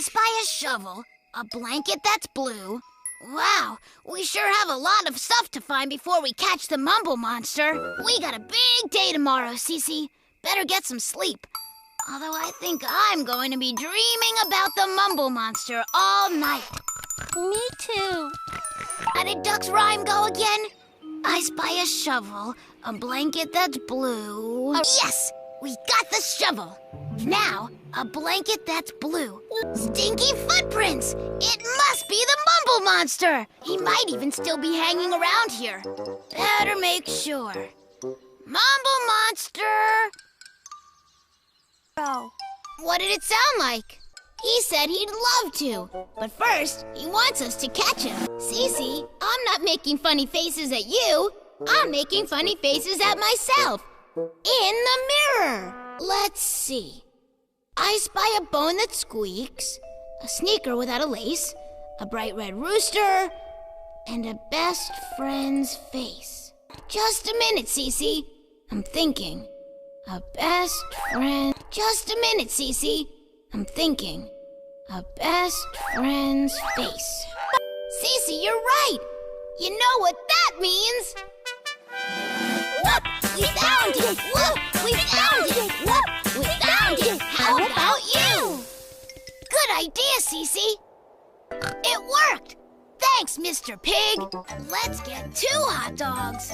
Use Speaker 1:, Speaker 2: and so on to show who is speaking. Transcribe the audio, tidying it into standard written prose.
Speaker 1: Spy a shovel, a blanket that's blue. Wow, we sure have a lot of stuff to find before we catch the Mumble Monster. We got a big day tomorrow, Cece. Better get some sleep. Although I think I'm going to be dreaming about the Mumble Monster all night.
Speaker 2: Me too.
Speaker 1: How did Duck's rhyme go again? I spy a shovel, a blanket that's blue. Yes! We got the shovel. Now, a blanket that's blue. Stinky footprints! It must be the Mumble Monster! He might even still be hanging around here. Better make sure. Mumble Monster!
Speaker 2: Oh.
Speaker 1: What did it sound like? He said he'd love to, but first, he wants us to catch him. Cece, I'm not making funny faces at you. I'm making funny faces at myself. In the mirror. Let's see. I spy a bone that squeaks, a sneaker without a lace, a bright red rooster, and a best friend's face. Just a minute, Cece. I'm thinking. A best friend. Just a minute, Cece. I'm thinking. A best friend's face. Cece, you're right. You know what that means. Whoop! We found it! Whoop! We found it! Whoop! We found it! How about you? Good idea, Cece. It worked. Thanks, Mr. Pig. Let's get 2 hot dogs.